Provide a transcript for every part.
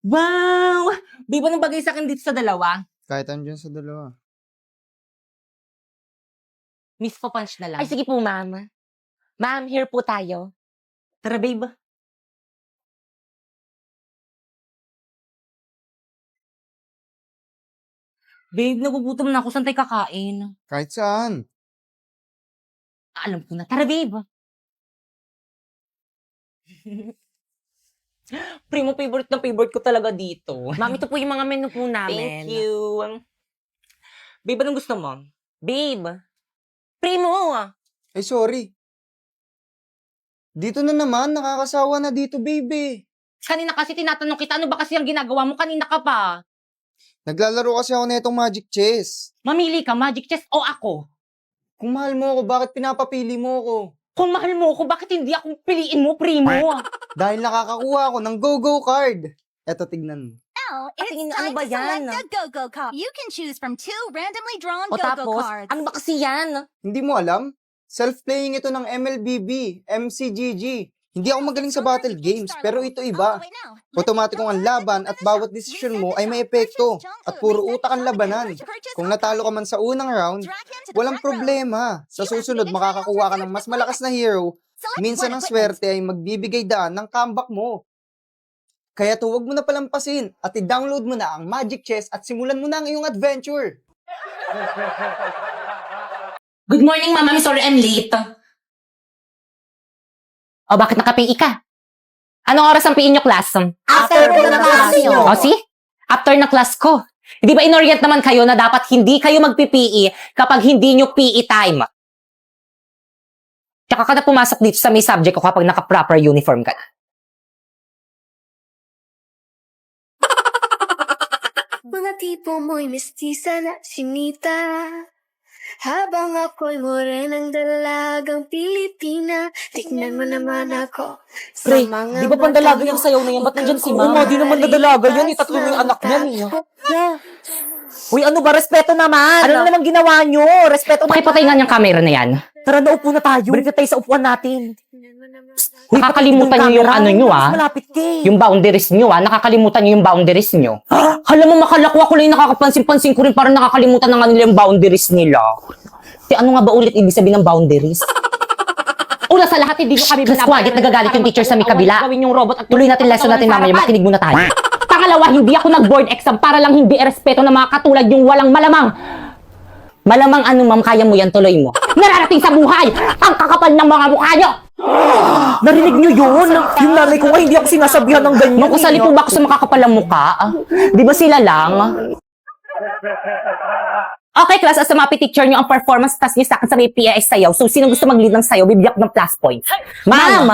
Wow! Babe, anong bagay sa akin dito sa dalawa? Kahit andyan sa dalawa. Miss pa punch na lang. Ay, sige po, ma'am. Ma'am, here po tayo. Tara, babe. Babe, nagugutom na ako. Saan tayo kakain? Kahit saan. Alam ko na. Tara, babe. Primo, favorite na favorite ko talaga dito. Ma'am, ito po yung mga menu po namin. Thank you. Babe, anong gusto mo? Babe. Primo! Ay, sorry. Dito na naman, nakakasawa na dito, baby. Kanina kasi tinatanong kita, ano ba kasi ang ginagawa mo? Kanina ka pa. Naglalaro kasi ako na itong Magic Chess. Mamili ka, Magic Chess o ako? Kung mahal mo ako, bakit pinapapili mo ako? Kung mahal mo ako, bakit hindi ako piliin mo, Primo? Dahil nakakakuha ako ng go-go card. Eto, tignan mo. Now, it's Tingin, time ano ba to select yan? a go-go card. You can choose from 2 randomly drawn O go-go tapos, cards. ano ba kasi yan? Hindi mo alam? Self-playing ito ng MLBB, MCGG. Hindi ako magaling sa battle games, pero ito iba. Otomatikong ang laban at bawat desisyon mo ay may epekto. At puro utak ang labanan. Kung natalo ka man sa unang round, walang problema. Sa susunod, makakakuha ka ng mas malakas na hero. Minsan ang swerte ay magbibigay daan ng comeback mo. Kaya huwag mo na palampasin at i-download mo na ang Magic Chess at simulan mo na ang iyong adventure. Good morning, Mama. I'm sorry I'm late. O, bakit naka-PE ka? Anong oras ang PE nyo, class? After po ng class nyo. O, see? After na class ko. Di ba inorient naman kayo na dapat hindi kayo mag-PE kapag hindi nyo PE time? Tsaka ka na pumasok dito sa may subject ko kapag naka-proper uniform ka na. Mga tipo mo'y mestiza na sinita habang ako'y morenang dalagang Pilipina. Tignan mo naman ako sa Pre, mga di ba pandalaga yung sayaw na yan? Ba't nandyan si Ma'am? di naman nadalaga yan. Tatlo na yung anak niyan Yeah. Uy, ano ba? Respeto naman! Ano naman ginawa nyo? Respeto naman! Pakipatay nga niyang camera na yan. Tara, naupo na tayo. Balik na tayo sa upuan natin. Nakakalimutan nyo yung ano nyo, Malapit ka eh. Yung boundaries nyo, Nakakalimutan nyo yung boundaries nyo. Hala mo, makalako ako lang yung nakakapansin-pansin ko rin parang nakakalimutan na nga nila yung boundaries nila. Ano nga ba ulit ibig sabihin ng boundaries? Una sa lahat, hindi nyo kami binabalik. Nagagalit yung teacher sa may kabila. Gawin yung robot at tuloy natin lesson natin mamaya. Makinig muna tayo. Pangalawa, hindi ako nag-board exam para lang hindi irespeto ng mga katulad yung walang malamang. Malamang ano, ma'am, kaya mo yan, tuloy mo. Nararating sa buhay, ang kakapal ng mga mukha nyo! Narinig nyo yun? Yung nanay ko nga, hindi ako sinasabihan ng ganyan. Makusali po ba ako sa makakapalang mukha? Di ba sila lang? Okay, class, as a picture nyo ang performance task nyo sa akin sa may PIS sayaw. So, sino gusto mag-lead ng sayaw, bibiyak ng plus points. Ma'am!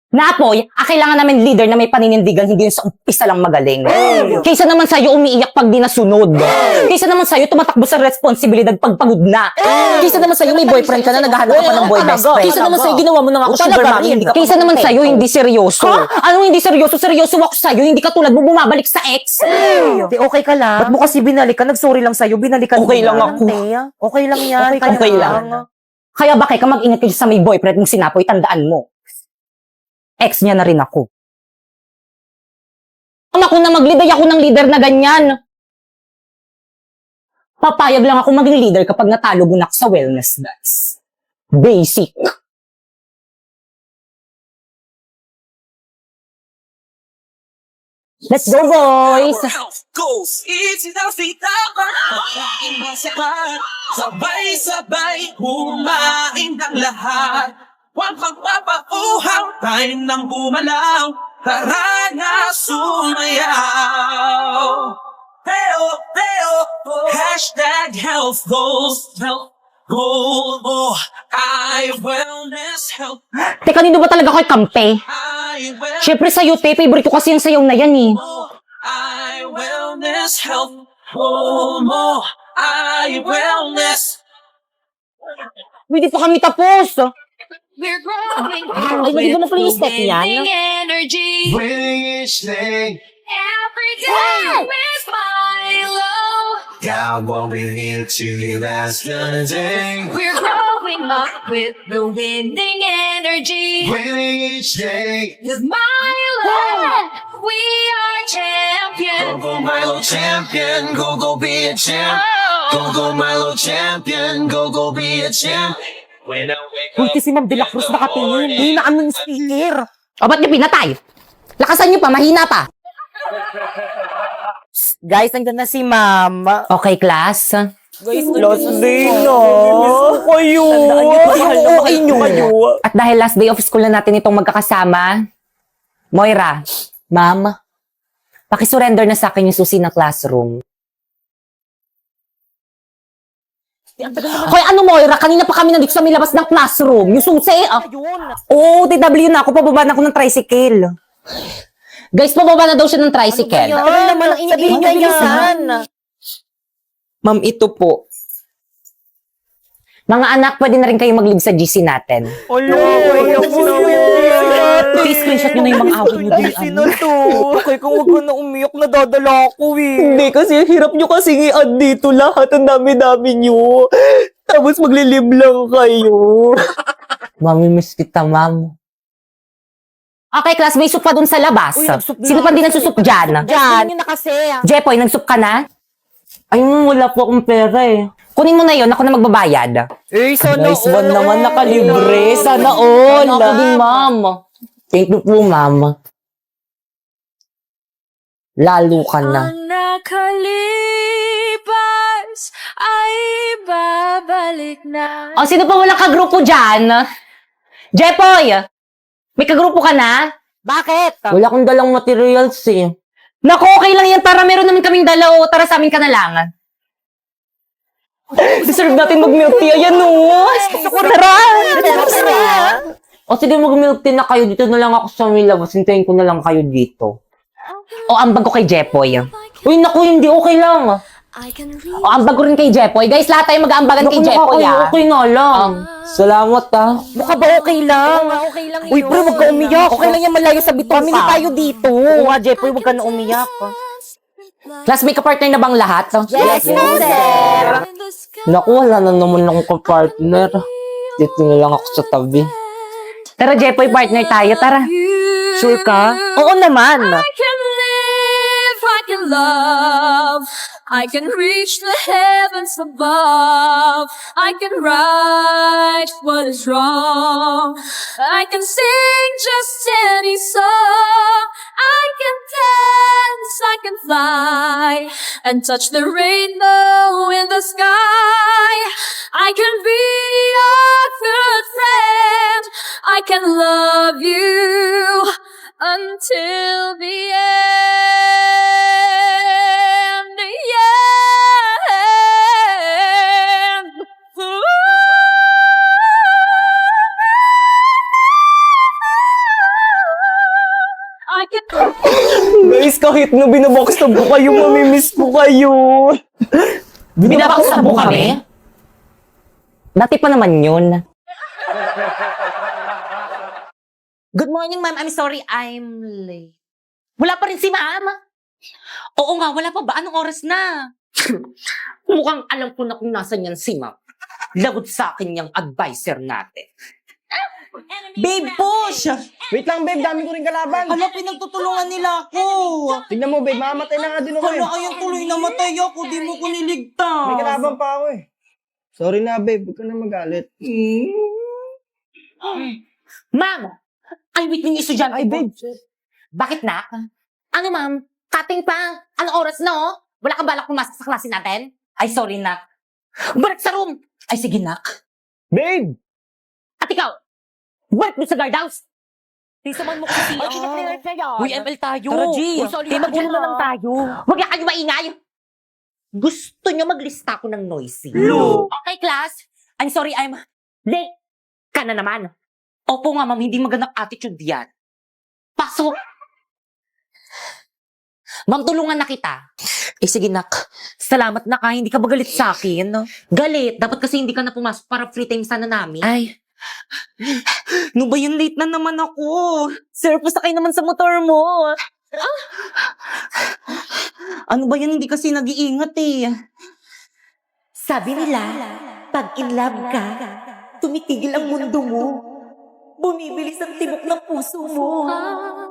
Napoy, kailangan namin leader na may paninindigan, hindi yung sa umpisa lang magaling. Kaysa naman sa'yo umiiyak pag di nasunod. Kaysa naman sa'yo tumatakbo sa responsibilidad pag pagod na. Kaysa naman sa'yo may boyfriend ka na naghahanap ka pa ng boy best friend. Kaysa naman sa'yo ginawa mo na nga ako sugar mommy, hindi ka. Kaysa naman sa'yo hindi seryoso. Anong hindi seryoso? Seryoso ako sa'yo, hindi ka tulad mo bumabalik sa ex. Okay ka lang? Ba't mo kasi binalikan? Nag-sorry lang sa'yo, binalikan Okay lang ako. Okay lang yan. Okay lang. Kaya ba ka mag-ingat kayo sa may boyfriend mong sinapoy, tandaan mo. Ex niya na rin ako. Ako na mag-lead, ay ako ng leader na ganyan. Papayag lang ako maging leader kapag natalo mo sa wellness, guys. Basic. Let's go, boys! Goes easy daw si Tama. Sabay-sabay kumain ng lahat. Huwag magpapauhaw, time nang bumalaw. Tara na sumayaw. Teo, Teo, hashtag health goals. Health goal, oh, I wellness health. Teka, nino ba talaga ko'y kampe? I wellness. Siyempre sa'yo, te. Favorite ko kasi yung sayaw na yan, eh. I wellness health. Oh, mo. I wellness. Hindi pa kami tapos. We're growing. Ay, hindi mo na pala yung step yan. Energy. Winning each day. Every day with Milo. God won't be here to last the day. We're growing up with the winning energy. Winning each day. With Milo, we are Milo champion, go be a champ. Go Milo champion, go be a champ. When I wake Uy, up, kasi Ma'am De La Cruz nakatingin. Hinaan mo yung speaker. O, ba't niyo pinatay? Lakasan niyo pa, mahina pa. Guys, nandiyan na si Mama. Okay, class. Guys, last day na. Kayo. Tandaan niyo, mahal na mahal ko kayo. At dahil last day of school na natin itong magkakasama, Moira, Ma'am, pakisurrender na sa akin yung susi ng classroom. Hoy, ano Moira? Kanina pa kami nandito sa may labas ng classroom. Yung susi, Oo, TW na ako. Pababa na ako ng tricycle. Guys, pababa na daw siya ng tricycle. Ano naman ang iniingay niyo yan? Ma'am, ito po. Mga anak, pwede na rin kayo mag-leave sa GC natin. I-screenshot nyo na yung mga away nyo din. Sino to? Okay, kung huwag ko na umiyak, nadadala ako eh. Hindi, kasi hirap nyo kasi i-add dito lahat. Ang dami-dami nyo. Tapos maglilib lang kayo. Mami, miss kita, ma'am. Okay, class, may soup pa dun sa labas. Uy, nagsup na Sino pa din nagsusup dyan? Diyan. Yun na kasi. Jepoy, nagsup ka na? Ay, wala po akong pera eh. Kunin mo na yon, ako na magbabayad. Eh, sana Nice one naman, nakalibre. Sana all. Ako din, ma'am. Thank you po, ma'am. Lalo ka na. Ang nakalipas ay babalik na. O, sino pa walang kagrupo dyan? Jepoy! May kagrupo ka na? Bakit? Wala akong dalang materials eh. Naku, okay lang yan. Tara, meron naman kaming dala o. Tara sa amin ka na lang. Deserve natin mag-milk tea. Ayan o. Tara! O sige, mag-milk tea na kayo. Dito na lang ako sa may labas. Hintayin ko na lang kayo dito. O, ambag ko kay Jepoy. Uy, naku, hindi. Okay lang. O, ambag ko rin kay Jepoy. Guys, lahat tayo mag-aambagan kay Jepoy, ah. Okay na lang. Salamat, ah. Mukha ba okay lang? Okay lang Uy, bro, wag ka umiyak. Okay lang yan, malayo sa bitong Family tayo dito. Oo nga, Jeffrey, wag ka na umiyak. Class, may kapartner na bang lahat? Yes, sir. Naku, wala na naman akong kapartner. Dito na lang ako sa tabi. Tara, Jepoy, partner tayo. Tara. Sure ka? Oo naman. I can live, I can love, I can reach the heavens above, I can right what is wrong, I can sing just any song, I can dance, I can fly, and touch the rainbow in the sky, I can be your good friend, I can love you until the end. I can. Guys, kahit na binabakstab ko kayo, mamimiss ko kayo. Binabakstab mo kami? Dati pa naman yun. Good morning, ma'am. I'm sorry, I'm late. Wala pa rin si ma'am. Oo nga, wala pa ba? Anong oras na? Mukhang alam ko na kung nasan yan si ma'am. Lagot sa akin yung advisor natin. Babe, push! Wait lang, babe. Dami ko rin kalaban. Hala, pinagtutulungan nila ako. Tingnan mo, babe. Mamamatay na nga din ako eh. Hala, ayun tuloy namatay ako. Di mo ko niligtas. May kalaban pa ako eh. Sorry na, babe. Huwag ka na magalit. Ma'am! Ay, wait yung estudyante Ay, ko. babe. Bakit na? Ano ma'am? Cutting pa? Anong oras na oh? Wala kang balak pumasok sa klase natin? Ay, sorry nak. Balik sa room! Ay, sige nak. Babe! At ikaw, balik mo sa guardhouse. Tisaman mo kasi. Ay, kinaklirit na yan. Uy, ML tayo. Tara, G. Uy, sorry, Magulo na lang tayo. Huwag na kayo maingay. Gusto nyo maglista ko ng noisy. Okay, class. I'm sorry, I'm late. Ka na naman. Opo nga, ma'am, hindi magandang attitude yan. Pasok! Ma'am, tulungan na kita. Eh, sige, nak. Salamat na ka. Hindi ka ba galit sa akin? Galit. Dapat kasi hindi ka na pumasok para free time sana namin. Ay. No ba yun? Late na naman ako. Sir, pasakay naman sa motor mo. Ano ba yan? Hindi kasi nag-iingat eh. Sabi nila, pag in love ka, tumitigil ang mundo mo. Bumibilis ang tibok ng puso mo. I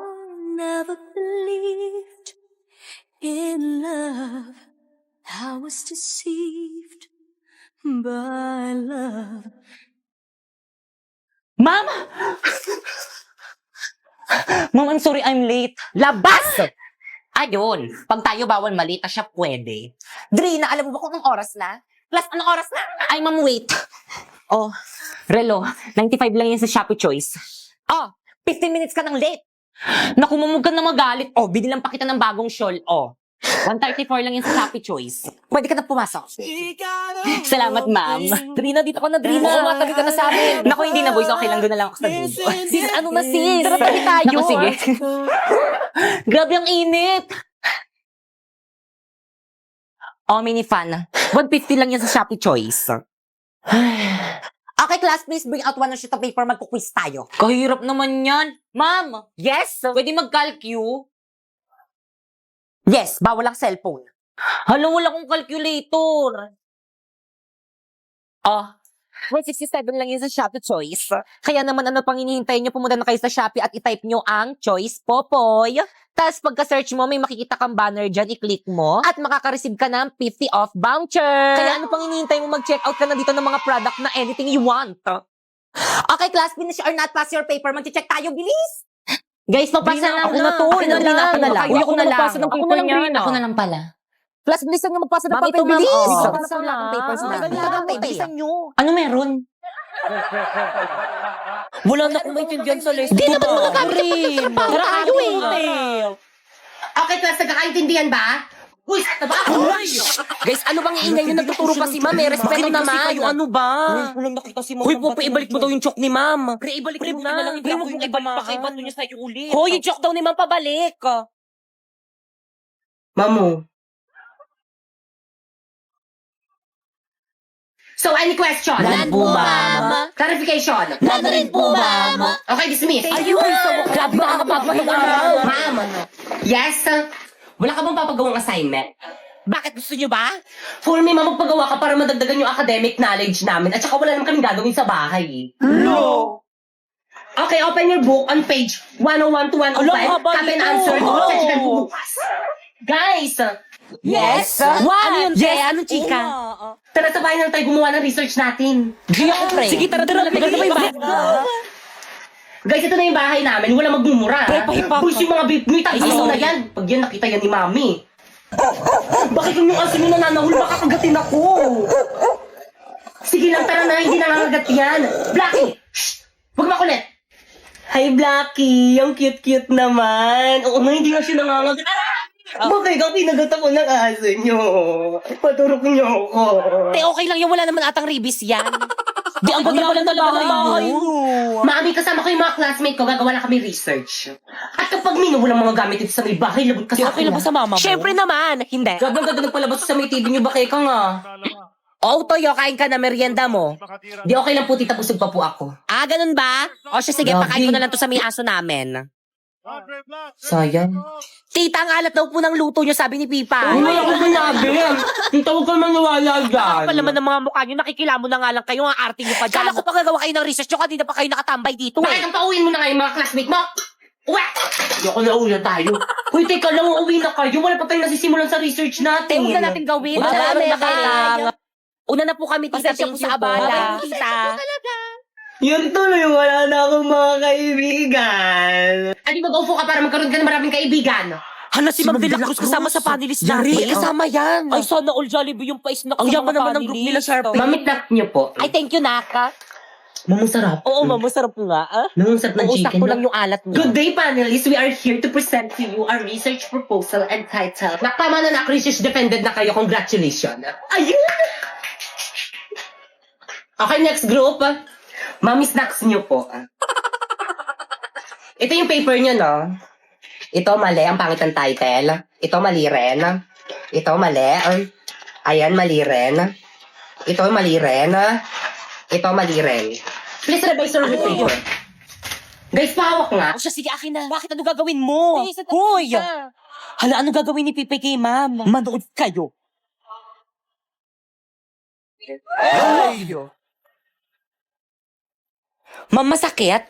never believed In love, I was deceived by love. Ma'am! Ma'am, I'm sorry I'm late. Labas! Ayun, pag tayo bawal malita siya pwede. Drina, alam mo ba kung anong oras na? Plus, anong oras na? Ay, ma'am, wait. Oh, Relo, 95 lang yan sa Shopee Choice. oh, 15 minutes ka nang late. Naku, ma'am, huwag ka na magalit. Oh, binilang pa kita ng bagong shawl. Oh, 134 lang yan sa Shopee Choice. Pwede ka na pumasok. Salamat, ma'am. Drina, dito ka na, Drina. Oo, Matabi ka na sa amin. Naku, hindi na, boys. Okay lang, doon na lang ako sa boob. Sis, ano na sis? Tara, tabi tayo. Naku, sige. Grabe ang init. Oh, mini fan. 150 lang yan sa Shopee Choice. Okay, class, please bring out one sheet of paper. Magkuquiz tayo. Kahirap naman yan. Ma'am, Yes? pwede mag-calcu? Yes, bawal ang cellphone. Hala, wala akong calculator. Oh, 167 lang yun sa Shopee Choice. Kaya naman ano pang hinihintay nyo, pumunta na kayo sa Shopee at i-type nyo ang Choice Popoy. Tapos pagka-search mo, may makikita kang banner dyan, i-click mo at makaka-receive ka ng 50 off voucher. Kaya ano pang hinihintay mo, mag-check out ka na dito ng mga product na anything you want. Okay, class, finish or not, pass your paper. Mag-check tayo, bilis! Guys, papasa na Ako na to. Akin na lang. Ako na lang. Uy, ako na lang. magpasa ng Ako paper na lang, niyan. Rina. Ako na lang pala. Class, bilisan nyo magpasa ng Mami, papel, ito, ma'am. bilis! Oh. Papasa na lang ang papers na. Bilisan nyo. Ano meron? Wala na akong maintindihan sa lesson. Di naman magagamit rin. Tara, tayo eh. Okay, class, nagkakaintindihan ba? Uy, sa ba? Guys, ano bang iingay nyo? Nagtuturo pa si ma'am. May respeto naman. ano ba? Walang nakita si Uy, Popo, ibalik mo daw yung chok ni ma'am. Pre, ibalik mo na lang. Pre, huwag mong ibalik pa kay Bato niya sa'yo ulit. Hoy, yung joke daw ni ma'am pabalik. Mamu. So, any question? None po, ma'am. Clarification? None rin po, ma'am. Okay, dismiss. Ayun, grabe nakakapagpahing Ma'am, yes? Wala ka bang papagawang assignment? Bakit gusto nyo ba? For me, ma'am, magpagawa ka para madagdagan yung academic knowledge namin at saka wala naman kaming gagawin sa bahay. No! Okay, open your book on page 101 to 105. Alam, haba Copy and nito. answer. Check mo bukas. Guys, Yes? What? Ano yun, Yes, Ano, chika? tara sabay na tayo gumawa ng research natin. Di ako, pre. Sige, tara. Tagal na ba yung bakit? Guys, ito na yung bahay namin. Wala magmumura. Pre, pahipak Boys, yung mga may tag-isaw na yan. Pag yan, nakita yan ni Mami. Bakit yung asin mo nananahul, makakagatin ako? Sige lang, tara na. Hindi nangangagat yan. Blackie! Shh! Huwag makulit. Hi, Blackie. Ang cute-cute naman. Oo nga, hindi nga siya nangangagat. Bakit ang kinagat ako ng aso nyo? Paturok nyo ako. Te, okay lang yan. Wala naman atang ribis yan. Di, ang ganda pala ng bahay mo. Mami, kasama ko yung mga classmate ko, gagawa lang kami research. At kapag walang mga gamit dito sa may bahay, labot ka sa akin. mama mo? Siyempre naman. Hindi. Grabe ang ganda nagpalabas sa may TV nyo, bakit ka nga? Oo, Toyo, kain ka na merienda mo. Di okay lang po, tita, busog pa po ako. Ah, ganun ba? O siya, sige, Grabe. pakain ko na lang to sa may aso namin. Sayang. Tita, ang alat daw po ng luto nyo, sabi ni Pipa. Wala ko sinabi. Tita, huwag ka maniwala Kapal naman ng mga mukha nyo, nakikilamo na nga lang kayo, ang arte nyo pa dyan. Kala ko pa gagawa kayo ng research nyo, kanina pa kayo nakatambay dito Bakit ang pauwiin mo na nga yung mga classmate mo? Uwe! Ayoko na uwi na tayo. Uy, teka lang, uuwi na kayo. Wala pa tayong nasisimulan sa research natin. Huwag na natin gawin. Wala Marami na na lang. Una na po kami, tita, Pasensya thank po you sa po. abala. Bye, tita. Yan tuloy, wala na akong mga kaibigan. Adi, mag-upo ka para magkaroon ka ng maraming kaibigan. Hala, si Ma'am De La Cruz kasama sa panelist natin. Yari, kasama yan. Ay, sana all Jollibee yung pais na Ang yaman naman ng group nila, Sharpie. Mamit niyo po. Ay, thank you, Naka. Mamusarap. Oo, masarap nga. Ah? Nangungasarap ng Uusap chicken. ko lang yung alat niya. Good day, panelists. We are here to present to you our research proposal entitled Nakama na research defended na kayo. Congratulations. Ayun! Okay, next group. Mami snacks niyo po. Ito yung paper niyo, no? Ito mali, ang pangit ng title. Ito mali rin. Ito mali. Ayan, mali rin. Ito mali rin. Ito mali rin. Please revise your paper. Guys, pahawak nga. O siya, sige, akin na. Bakit ano gagawin mo? Hoy! Hala, ano gagawin ni Pipe kay ma'am? Manood kayo. Ma'am, masakit.